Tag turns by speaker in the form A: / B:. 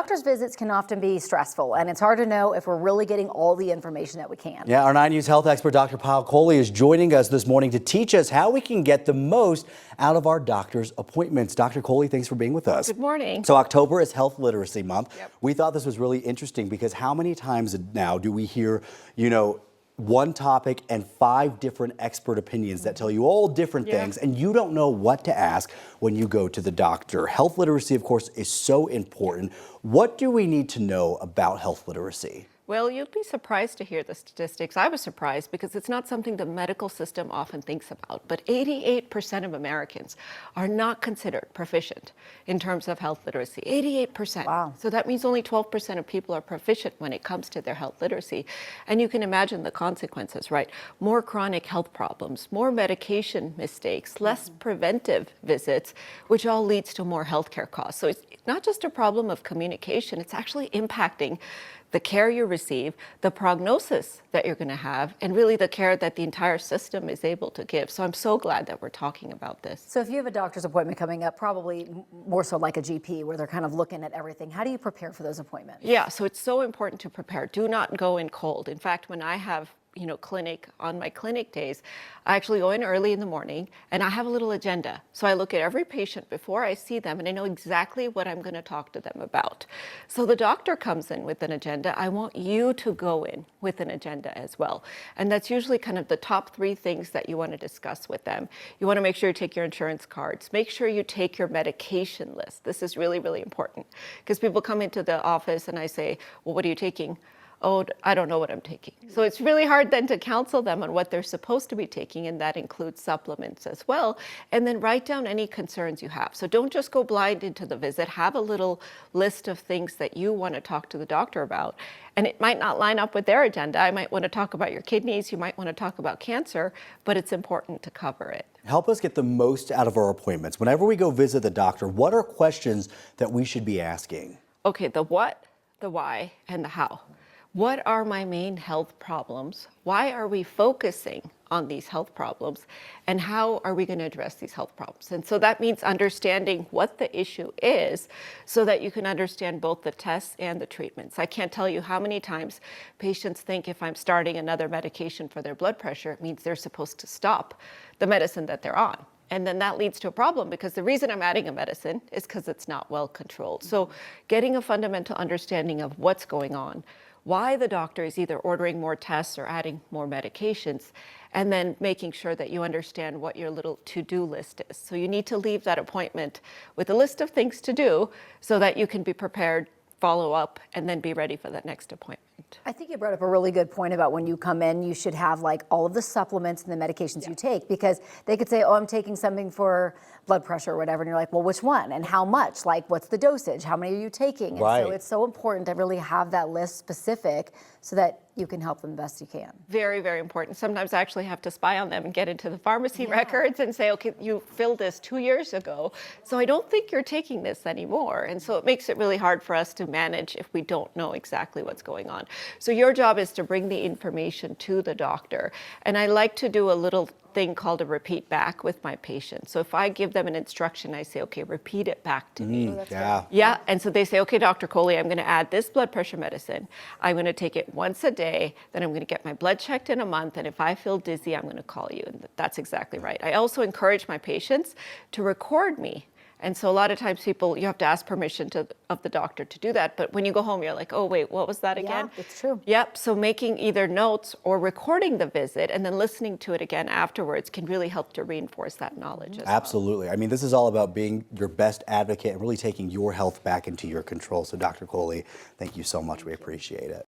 A: Doctor's visits can often be stressful, and it's hard to know if we're really getting all the information that we can.
B: Yeah, our 9 News health expert, Dr. Paul Coley, is joining us this morning to teach us how we can get the most out of our doctor's appointments. Dr. Coley, thanks for being with us.
C: Good morning.
B: So October is Health Literacy Month.
C: Yep.
B: We thought this was really interesting because how many times now do we hear, one topic and 5 different expert opinions that tell you all different things, and you don't know what to ask when you go to the doctor. Health literacy, of course, is so important. What do we need to know about health literacy?
C: Well, you'd be surprised to hear the statistics. I was surprised because it's not something the medical system often thinks about, but 88% of Americans are not considered proficient in terms of health literacy. 88%.
A: Wow.
C: So that means only 12% of people are proficient when it comes to their health literacy. And you can imagine the consequences, right? More chronic health problems, more medication mistakes, less preventive visits, which all leads to more healthcare costs. So it's not just a problem of communication, it's actually impacting the care you receive, the prognosis that you're going to have, and really the care that the entire system is able to give. So I'm so glad that we're talking about this.
A: So if you have a doctor's appointment coming up, probably more so like a GP where they're kind of looking at everything, how do you prepare for those appointments?
C: Yeah, so it's so important to prepare. Do not go in cold. In fact, when I have clinic on my clinic days, I actually go in early in the morning and I have a little agenda. So I look at every patient before I see them and I know exactly what I'm going to talk to them about. So the doctor comes in with an agenda. I want you to go in with an agenda as well. And that's usually kind of the top 3 things that you want to discuss with them. You want to make sure you take your insurance cards. Make sure you take your medication list. This is really, really important because people come into the office and I say, well, what are you taking? Oh, I don't know what I'm taking. So it's really hard then to counsel them on what they're supposed to be taking, and that includes supplements as well. And then write down any concerns you have. So don't just go blind into the visit. Have a little list of things that you want to talk to the doctor about. And it might not line up with their agenda. I might want to talk about your kidneys. You might want to talk about cancer, but it's important to cover it.
B: Help us get the most out of our appointments. Whenever we go visit the doctor, what are questions that we should be asking?
C: Okay, the what, the why, and the how. What are my main health problems? Why are we focusing on these health problems? And how are we going to address these health problems? And so that means understanding what the issue is so that you can understand both the tests and the treatments. I can't tell you how many times patients think if I'm starting another medication for their blood pressure, it means they're supposed to stop the medicine that they're on. And then that leads to a problem because the reason I'm adding a medicine is because it's not well controlled. So getting a fundamental understanding of what's going on, why the doctor is either ordering more tests or adding more medications, and then making sure that you understand what your little to-do list is. So you need to leave that appointment with a list of things to do so that you can be prepared, follow up, and then be ready for that next appointment.
A: I think you brought up a really good point about when you come in, you should have like all of the supplements and the medications you take, because they could say, oh, I'm taking something for blood pressure or whatever. And you're like, well, which one and how much? Like, what's the dosage? How many are you taking? And
B: Right.
A: so it's so important to really have that list specific so that you can help them best you can.
C: Very, very important. Sometimes I actually have to spy on them and get into the pharmacy records and say, okay, you filled this 2 years ago, so I don't think you're taking this anymore. And so it makes it really hard for us to manage if we don't know exactly what's going on. So your job is to bring the information to the doctor. And I like to do a little thing called a repeat back with my patients. So if I give them an instruction, I say, okay, repeat it back to me.
B: Yeah.
C: Yeah, and so they say, okay, Dr. Coley, I'm going to add this blood pressure medicine. I'm going to take it once a day, then I'm going to get my blood checked in a month, and if I feel dizzy, I'm going to call you. And that's exactly right. I also encourage my patients to record me. And so a lot of times you have to ask permission of the doctor to do that. But when you go home, you're like, oh, wait, what was that again?
A: Yeah, it's true.
C: Yep. So making either notes or recording the visit and then listening to it again afterwards can really help to reinforce that knowledge as well.
B: Absolutely. I mean, this is all about being your best advocate and really taking your health back into your control. So Dr. Coley, thank you so much. We appreciate it.